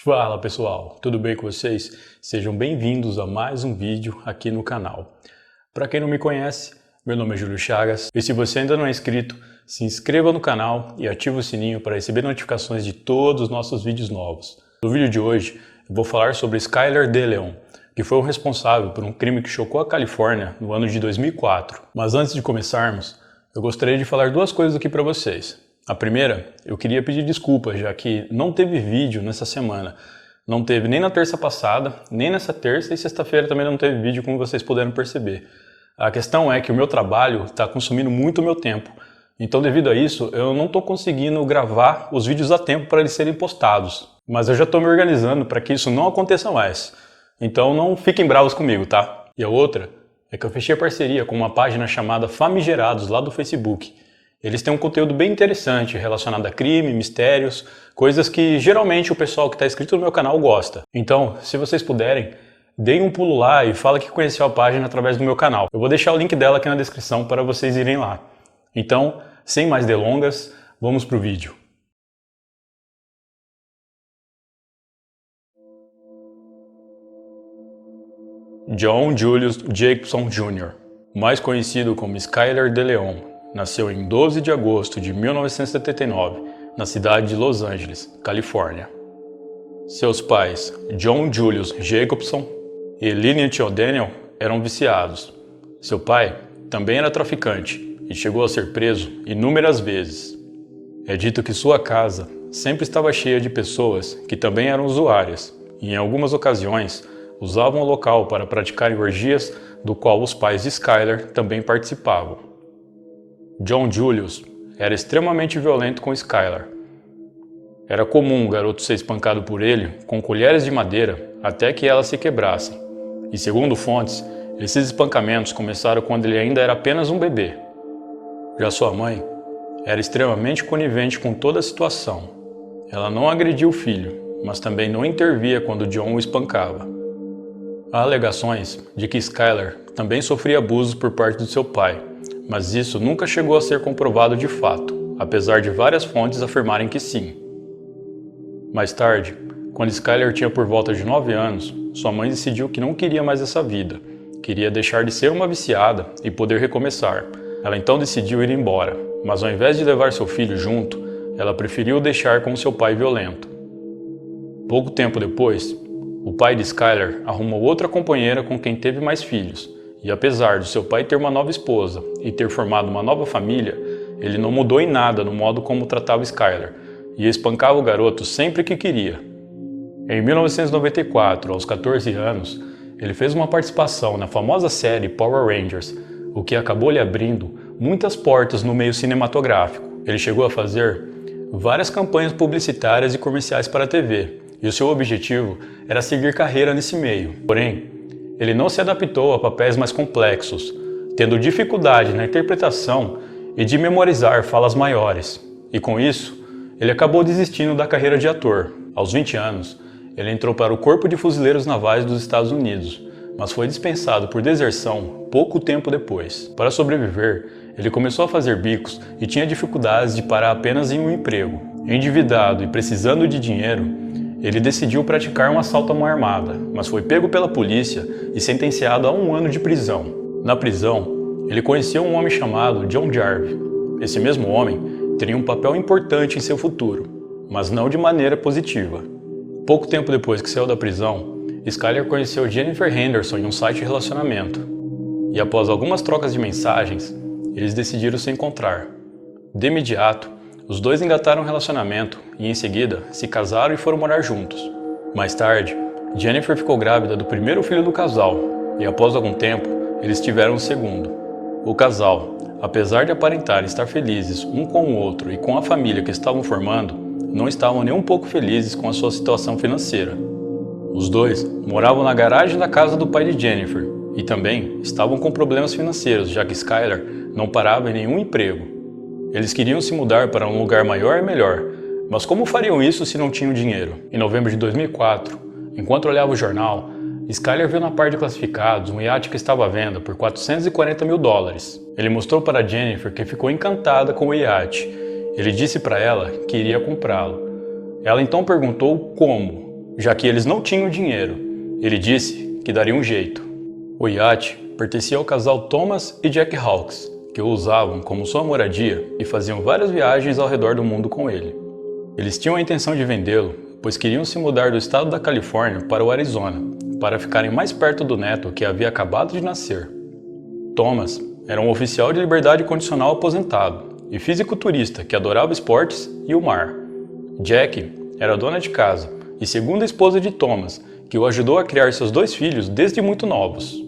Fala pessoal, tudo bem com vocês? Sejam bem-vindos a mais um vídeo aqui no canal. Para quem não me conhece, meu nome é Júlio Chagas e se você ainda não é inscrito, se inscreva no canal e ative o sininho para receber notificações de todos os nossos vídeos novos. No vídeo de hoje, eu vou falar sobre Skylar DeLeon, que foi o responsável por um crime que chocou a Califórnia no ano de 2004. Mas antes de começarmos, eu gostaria de falar duas coisas aqui para vocês. A primeira, eu queria pedir desculpas, já que não teve vídeo nessa semana. Não teve nem na terça passada, nem nessa terça e sexta-feira também não teve vídeo, como vocês puderam perceber. A questão é que o meu trabalho está consumindo muito o meu tempo. Então, devido a isso, eu não estou conseguindo gravar os vídeos a tempo para eles serem postados. Mas eu já estou me organizando para que isso não aconteça mais. Então não fiquem bravos comigo, tá? E a outra é que eu fechei parceria com uma página chamada Famigerados lá do Facebook. Eles têm um conteúdo bem interessante relacionado a crime, mistérios, coisas que geralmente o pessoal que está inscrito no meu canal gosta. Então, se vocês puderem, deem um pulo lá e fala que conheceu a página através do meu canal. Eu vou deixar o link dela aqui na descrição para vocês irem lá. Então, sem mais delongas, vamos pro vídeo. John Julius Jacobson Jr., mais conhecido como Skylar DeLeon, nasceu em 12 de agosto de 1979, na cidade de Los Angeles, Califórnia. Seus pais, John Julius Jacobson e Lynette O'Daniel, eram viciados. Seu pai também era traficante e chegou a ser preso inúmeras vezes. É dito que sua casa sempre estava cheia de pessoas que também eram usuárias e, em algumas ocasiões, usavam o local para praticarem orgias, do qual os pais de Skylar também participavam. John Julius era extremamente violento com Skylar. Era comum o garoto ser espancado por ele com colheres de madeira até que elas se quebrassem. E segundo fontes, esses espancamentos começaram quando ele ainda era apenas um bebê. Já sua mãe era extremamente conivente com toda a situação. Ela não agredia o filho, mas também não intervia quando John o espancava. Há alegações de que Skylar também sofria abusos por parte do seu pai, mas isso nunca chegou a ser comprovado de fato, apesar de várias fontes afirmarem que sim. Mais tarde, quando Skylar tinha por volta de 9 anos, sua mãe decidiu que não queria mais essa vida, queria deixar de ser uma viciada e poder recomeçar. Ela então decidiu ir embora, mas ao invés de levar seu filho junto, ela preferiu o deixar com seu pai violento. Pouco tempo depois, o pai de Skylar arrumou outra companheira com quem teve mais filhos. E apesar de seu pai ter uma nova esposa e ter formado uma nova família, ele não mudou em nada no modo como tratava Skylar e espancava o garoto sempre que queria. Em 1994, aos 14 anos, ele fez uma participação na famosa série Power Rangers, o que acabou lhe abrindo muitas portas no meio cinematográfico. Ele chegou a fazer várias campanhas publicitárias e comerciais para a TV, e o seu objetivo era seguir carreira nesse meio. Porém, ele não se adaptou a papéis mais complexos, tendo dificuldade na interpretação e de memorizar falas maiores. E com isso, ele acabou desistindo da carreira de ator. Aos 20 anos, ele entrou para o Corpo de Fuzileiros Navais dos Estados Unidos, mas foi dispensado por deserção pouco tempo depois. Para sobreviver, ele começou a fazer bicos e tinha dificuldades de parar apenas em um emprego. Endividado e precisando de dinheiro, ele decidiu praticar um assalto à mão armada, mas foi pego pela polícia e sentenciado a 1 ano de prisão. Na prisão, ele conheceu um homem chamado John Jarvis. Esse mesmo homem teria um papel importante em seu futuro, mas não de maneira positiva. Pouco tempo depois que saiu da prisão, Skylar conheceu Jennifer Henderson em um site de relacionamento. E após algumas trocas de mensagens, eles decidiram se encontrar. De imediato, os dois engataram um relacionamento e, em seguida, se casaram e foram morar juntos. Mais tarde, Jennifer ficou grávida do primeiro filho do casal e, após algum tempo, eles tiveram o segundo. O casal, apesar de aparentar estar felizes um com o outro e com a família que estavam formando, não estavam nem um pouco felizes com a sua situação financeira. Os dois moravam na garagem da casa do pai de Jennifer e também estavam com problemas financeiros, já que Skylar não parava em nenhum emprego. Eles queriam se mudar para um lugar maior e melhor, mas como fariam isso se não tinham dinheiro? Em novembro de 2004, enquanto olhava o jornal, Skylar viu na parte de classificados um iate que estava à venda por $440 mil. Ele mostrou para Jennifer que ficou encantada com o iate. Ele disse para ela que iria comprá-lo. Ela então perguntou como, já que eles não tinham dinheiro. Ele disse que daria um jeito. O iate pertencia ao casal Thomas e Jack Hawkes, que o usavam como sua moradia e faziam várias viagens ao redor do mundo com ele. Eles tinham a intenção de vendê-lo, pois queriam se mudar do estado da Califórnia para o Arizona, para ficarem mais perto do neto que havia acabado de nascer. Thomas era um oficial de liberdade condicional aposentado e fisiculturista que adorava esportes e o mar. Jack era dona de casa e segunda esposa de Thomas, que o ajudou a criar seus 2 filhos desde muito novos.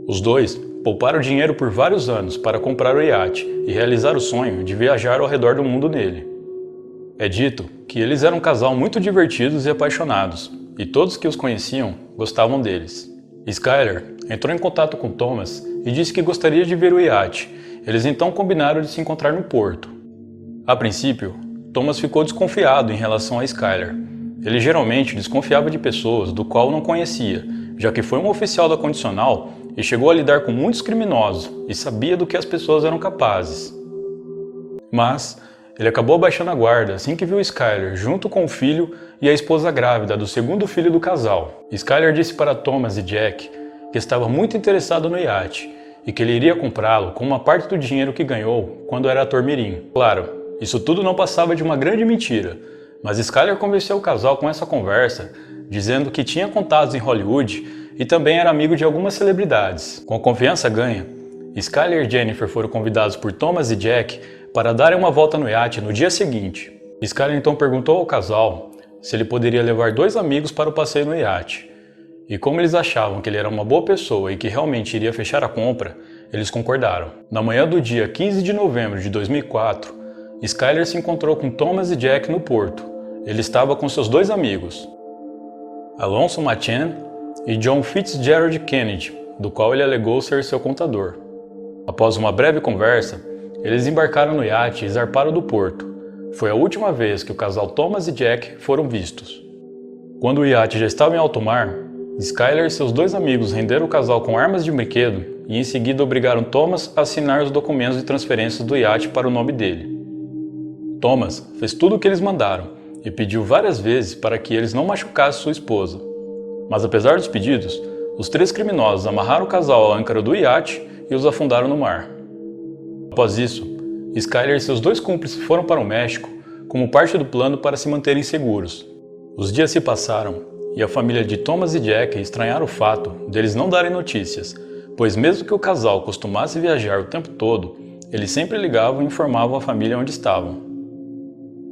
Os dois pouparam dinheiro por vários anos para comprar o iate e realizar o sonho de viajar ao redor do mundo nele. É dito que eles eram um casal muito divertidos e apaixonados, e todos que os conheciam gostavam deles. Skyler entrou em contato com Thomas e disse que gostaria de ver o iate. Eles então combinaram de se encontrar no porto. A princípio, Thomas ficou desconfiado em relação a Skyler. Ele geralmente desconfiava de pessoas do qual não conhecia, já que foi um oficial da condicional e chegou a lidar com muitos criminosos e sabia do que as pessoas eram capazes. Mas ele acabou abaixando a guarda assim que viu Skyler junto com o filho e a esposa grávida do segundo filho do casal. Skyler disse para Thomas e Jack que estava muito interessado no iate e que ele iria comprá-lo com uma parte do dinheiro que ganhou quando era ator mirim. Claro, isso tudo não passava de uma grande mentira, mas Skyler convenceu o casal com essa conversa, dizendo que tinha contatos em Hollywood e também era amigo de algumas celebridades. Com a confiança ganha, Skyler e Jennifer foram convidados por Thomas e Jack para darem uma volta no iate no dia seguinte. Skyler então perguntou ao casal se ele poderia levar 2 amigos para o passeio no iate. E como eles achavam que ele era uma boa pessoa e que realmente iria fechar a compra, eles concordaram. Na manhã do dia 15 de novembro de 2004, Skyler se encontrou com Thomas e Jack no porto. Ele estava com seus 2 amigos, Alonso Machen e John Fitzgerald Kennedy, do qual ele alegou ser seu contador. Após uma breve conversa, eles embarcaram no iate e zarparam do porto. Foi a última vez que o casal Thomas e Jack foram vistos. Quando o iate já estava em alto mar, Skyler e seus 2 amigos renderam o casal com armas de brinquedo e em seguida obrigaram Thomas a assinar os documentos de transferência do iate para o nome dele. Thomas fez tudo o que eles mandaram e pediu várias vezes para que eles não machucassem sua esposa. Mas apesar dos pedidos, os 3 criminosos amarraram o casal à âncora do iate e os afundaram no mar. Após isso, Skyler e seus 2 cúmplices foram para o México como parte do plano para se manterem seguros. Os dias se passaram e a família de Thomas e Jack estranharam o fato deles não darem notícias, pois mesmo que o casal costumasse viajar o tempo todo, eles sempre ligavam e informavam a família onde estavam.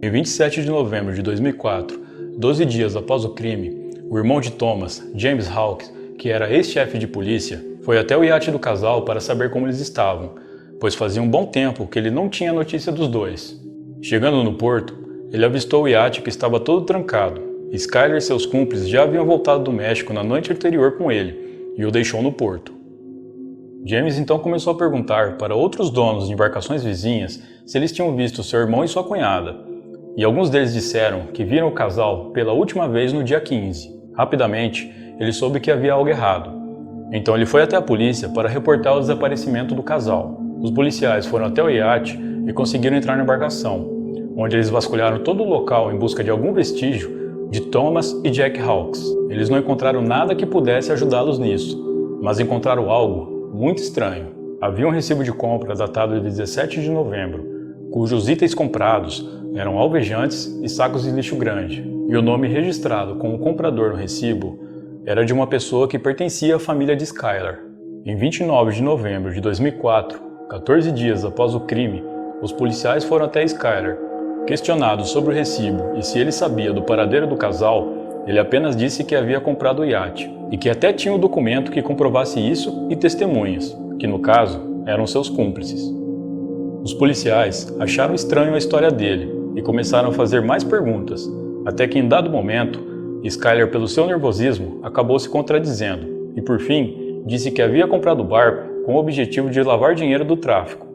Em 27 de novembro de 2004, 12 dias após o crime, o irmão de Thomas, James Hawkes, que era ex-chefe de polícia, foi até o iate do casal para saber como eles estavam, pois fazia um bom tempo que ele não tinha notícia dos 2. Chegando no porto, ele avistou o iate que estava todo trancado. Skyler e seus cúmplices já haviam voltado do México na noite anterior com ele e o deixou no porto. James então começou a perguntar para outros donos de embarcações vizinhas se eles tinham visto seu irmão e sua cunhada, e alguns deles disseram que viram o casal pela última vez no dia 15. Rapidamente, ele soube que havia algo errado. Então ele foi até a polícia para reportar o desaparecimento do casal. Os policiais foram até o iate e conseguiram entrar na embarcação, onde eles vasculharam todo o local em busca de algum vestígio de Thomas e Jack Hawkes. Eles não encontraram nada que pudesse ajudá-los nisso, mas encontraram algo muito estranho. Havia um recibo de compra datado de 17 de novembro, cujos itens comprados eram alvejantes e sacos de lixo grande, e o nome registrado como comprador no recibo era de uma pessoa que pertencia à família de Skyler. Em 29 de novembro de 2004, 14 dias após o crime, os policiais foram até Skyler. Questionado sobre o recibo e se ele sabia do paradeiro do casal, ele apenas disse que havia comprado o iate e que até tinha um documento que comprovasse isso e testemunhas, que no caso eram seus cúmplices. Os policiais acharam estranho a história dele e começaram a fazer mais perguntas, até que em dado momento, Skyler, pelo seu nervosismo, acabou se contradizendo e, por fim, disse que havia comprado o barco com o objetivo de lavar dinheiro do tráfico.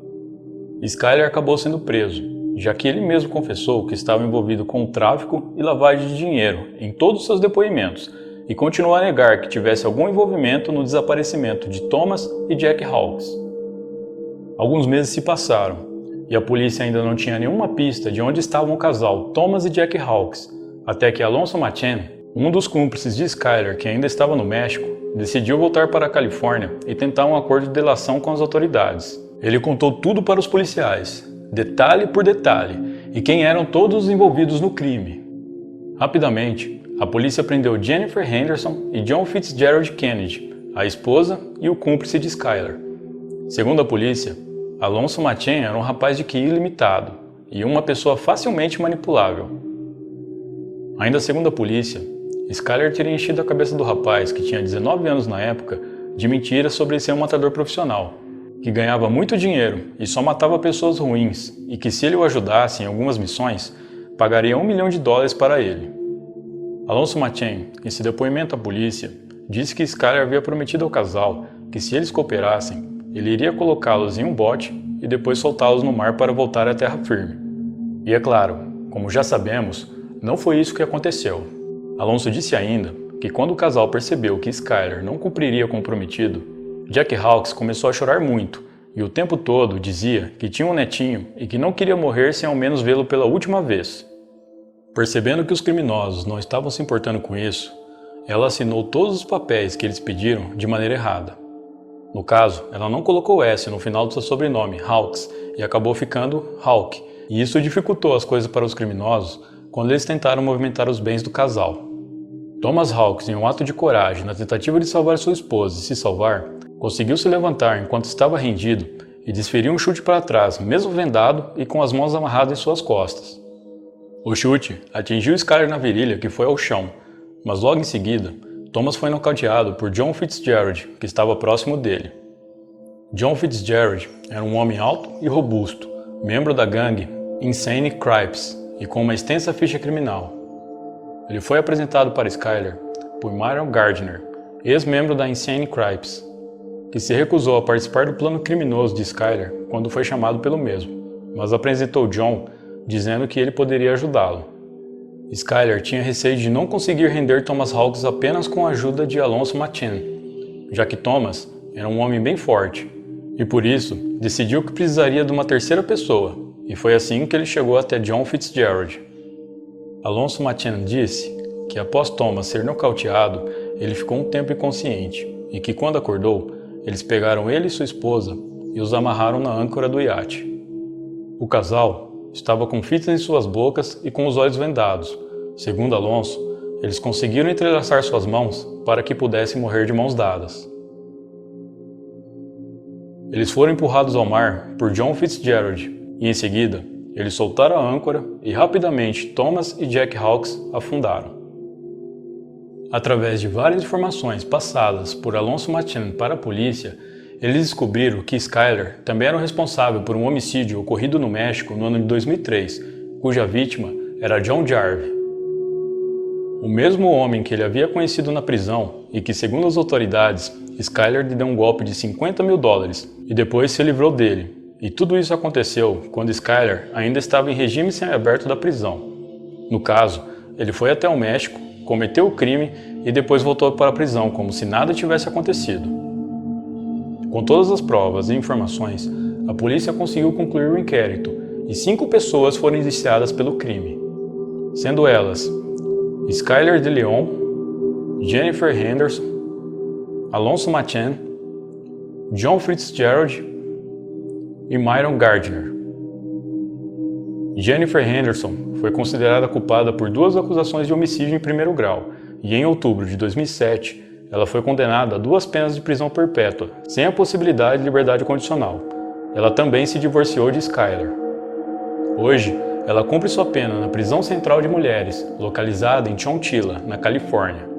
Skyler acabou sendo preso, já que ele mesmo confessou que estava envolvido com o tráfico e lavagem de dinheiro em todos os seus depoimentos e continuou a negar que tivesse algum envolvimento no desaparecimento de Thomas e Jack Hawkes. Alguns meses se passaram e a polícia ainda não tinha nenhuma pista de onde estavam o casal Thomas e Jack Hawkes, até que Alonso Machen Um dos cúmplices de Skyler, que ainda estava no México, decidiu voltar para a Califórnia e tentar um acordo de delação com as autoridades. Ele contou tudo para os policiais, detalhe por detalhe, e quem eram todos os envolvidos no crime. Rapidamente, a polícia prendeu Jennifer Henderson e John Fitzgerald Kennedy, a esposa e o cúmplice de Skyler. Segundo a polícia, Alonso Machen era um rapaz de QI limitado e uma pessoa facilmente manipulável. Ainda segundo a polícia, Skyler teria enchido a cabeça do rapaz, que tinha 19 anos na época, de mentiras sobre ser um matador profissional, que ganhava muito dinheiro e só matava pessoas ruins, e que se ele o ajudasse em algumas missões, pagaria $1 milhão para ele. Alonso Machen, em seu depoimento à polícia, disse que Skyler havia prometido ao casal que se eles cooperassem, ele iria colocá-los em um bote e depois soltá-los no mar para voltar à terra firme. E é claro, como já sabemos, não foi isso que aconteceu. Alonso disse ainda que quando o casal percebeu que Skyler não cumpriria com o prometido, Jack Hawkes começou a chorar muito e o tempo todo dizia que tinha um netinho e que não queria morrer sem ao menos vê-lo pela última vez. Percebendo que os criminosos não estavam se importando com isso, ela assinou todos os papéis que eles pediram de maneira errada. No caso, ela não colocou S no final do seu sobrenome, Hawkes, e acabou ficando Hawk, e isso dificultou as coisas para os criminosos quando eles tentaram movimentar os bens do casal. Thomas Hawkes, em um ato de coragem na tentativa de salvar sua esposa e se salvar, conseguiu se levantar enquanto estava rendido e desferiu um chute para trás, mesmo vendado e com as mãos amarradas em suas costas. O chute atingiu Skyler na virilha, que foi ao chão, mas logo em seguida, Thomas foi nocauteado por John Fitzgerald, que estava próximo dele. John Fitzgerald era um homem alto e robusto, membro da gangue Insane Crips e com uma extensa ficha criminal. Ele foi apresentado para Skyler por Myron Gardner, ex-membro da Insane Crips, que se recusou a participar do plano criminoso de Skyler quando foi chamado pelo mesmo, mas apresentou John dizendo que ele poderia ajudá-lo. Skyler tinha receio de não conseguir render Thomas Hawkes apenas com a ajuda de Alonso Machen, já que Thomas era um homem bem forte, e por isso decidiu que precisaria de uma terceira pessoa, e foi assim que ele chegou até John Fitzgerald. Alonso Machen disse que após Thomas ser nocauteado, ele ficou um tempo inconsciente, e que quando acordou, eles pegaram ele e sua esposa e os amarraram na âncora do iate. O casal estava com fitas em suas bocas e com os olhos vendados. Segundo Alonso, eles conseguiram entrelaçar suas mãos para que pudessem morrer de mãos dadas. Eles foram empurrados ao mar por John Fitzgerald e, em seguida, eles soltaram a âncora e rapidamente Thomas e Jack Hawkes afundaram. Através de várias informações passadas por Alonso Machen para a polícia, eles descobriram que Skyler também era o responsável por um homicídio ocorrido no México no ano de 2003, cuja vítima era John Jarve. O mesmo homem que ele havia conhecido na prisão e que, segundo as autoridades, Skyler lhe deu um golpe de $50 mil e depois se livrou dele. E tudo isso aconteceu quando Skyler ainda estava em regime semiaberto da prisão. No caso, ele foi até o México, cometeu o crime e depois voltou para a prisão como se nada tivesse acontecido. Com todas as provas e informações, a polícia conseguiu concluir o inquérito e 5 pessoas foram indiciadas pelo crime, sendo elas Skyler de Leon, Jennifer Henderson, Alonso Machen, John Fitzgerald e Myron Gardner. Jennifer Henderson foi considerada culpada por 2 acusações de homicídio em primeiro grau e em outubro de 2007, ela foi condenada a 2 penas de prisão perpétua, sem a possibilidade de liberdade condicional. Ela também se divorciou de Skyler. Hoje, ela cumpre sua pena na Prisão Central de Mulheres, localizada em Chowchilla, na Califórnia.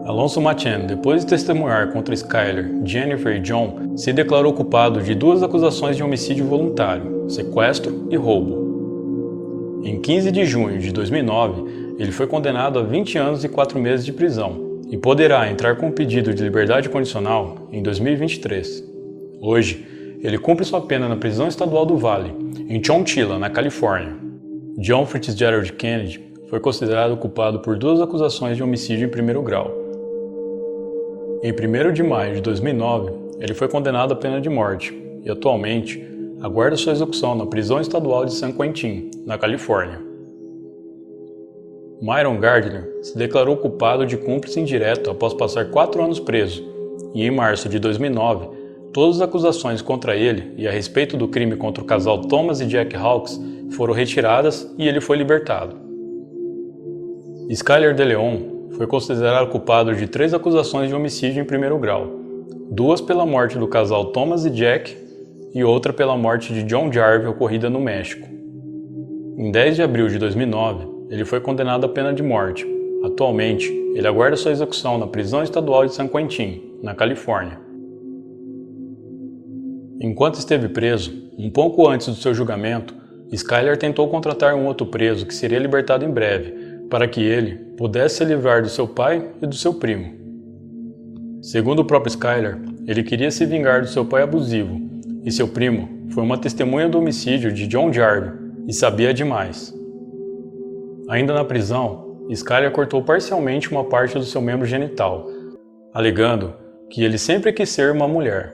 Alonso Machen, depois de testemunhar contra Skyler, Jennifer e John, se declarou culpado de 2 acusações de homicídio voluntário, sequestro e roubo. Em 15 de junho de 2009, ele foi condenado a 20 anos e 4 meses de prisão, e poderá entrar com um pedido de liberdade condicional em 2023. Hoje, ele cumpre sua pena na prisão estadual do Vale, em Chowchilla, na Califórnia. John Fitzgerald Kennedy foi considerado culpado por 2 acusações de homicídio em primeiro grau. Em 1º de maio de 2009, ele foi condenado à pena de morte e, atualmente, aguarda sua execução na prisão estadual de San Quentin, na Califórnia. Myron Gardner se declarou culpado de cúmplice indireto após passar 4 anos preso, e em março de 2009, todas as acusações contra ele e a respeito do crime contra o casal Thomas e Jack Hawkes foram retiradas e ele foi libertado. Skyler DeLeon foi considerado culpado de 3 acusações de homicídio em primeiro grau, 2 pela morte do casal Thomas e Jack e outra pela morte de John Jarvis ocorrida no México. Em 10 de abril de 2009, ele foi condenado à pena de morte. Atualmente, ele aguarda sua execução na prisão estadual de San Quentin, na Califórnia. Enquanto esteve preso, um pouco antes do seu julgamento, Skyler tentou contratar um outro preso que seria libertado em breve, para que ele pudesse se livrar do seu pai e do seu primo. Segundo o próprio Skyler, ele queria se vingar do seu pai abusivo, e seu primo foi uma testemunha do homicídio de John Jarvis e sabia demais. Ainda na prisão, Skyler cortou parcialmente uma parte do seu membro genital, alegando que ele sempre quis ser uma mulher.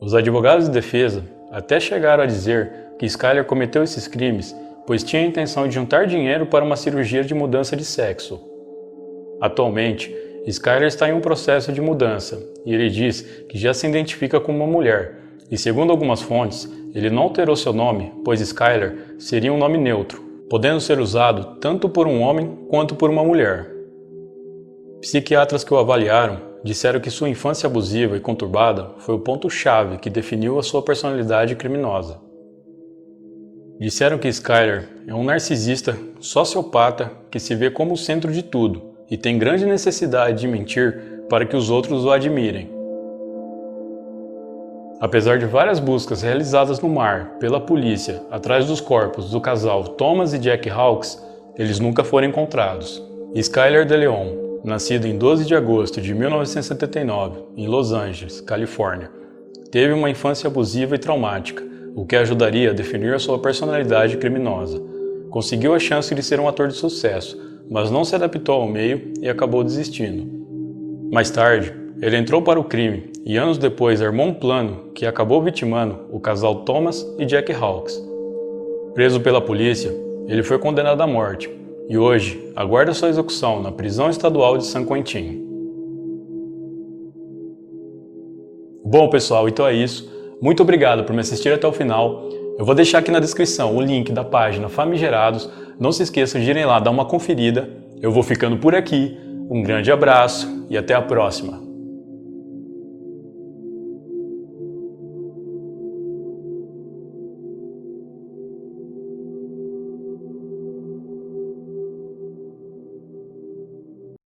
Os advogados de defesa até chegaram a dizer que Skyler cometeu esses crimes pois tinha a intenção de juntar dinheiro para uma cirurgia de mudança de sexo. Atualmente, Skyler está em um processo de mudança e ele diz que já se identifica como uma mulher, e segundo algumas fontes, ele não alterou seu nome, pois Skyler seria um nome neutro, podendo ser usado tanto por um homem quanto por uma mulher. Psiquiatras que o avaliaram disseram que sua infância abusiva e conturbada foi o ponto-chave que definiu a sua personalidade criminosa. Disseram que Skyler é um narcisista sociopata que se vê como o centro de tudo e tem grande necessidade de mentir para que os outros o admirem. Apesar de várias buscas realizadas no mar pela polícia atrás dos corpos do casal Thomas e Jack Hawkes, eles nunca foram encontrados. Skyler DeLeon, nascido em 12 de agosto de 1979 em Los Angeles, Califórnia, teve uma infância abusiva e traumática, o que ajudaria a definir a sua personalidade criminosa. Conseguiu a chance de ser um ator de sucesso, mas não se adaptou ao meio e acabou desistindo. Mais tarde, ele entrou para o crime e anos depois armou um plano que acabou vitimando o casal Thomas e Jack Hawkes. Preso pela polícia, ele foi condenado à morte e hoje aguarda sua execução na prisão estadual de San Quentin. Bom pessoal, então é isso. Muito obrigado por me assistir até o final. Eu vou deixar aqui na descrição o link da página Famigerados. Não se esqueçam de irem lá dar uma conferida. Eu vou ficando por aqui. Um grande abraço e até a próxima.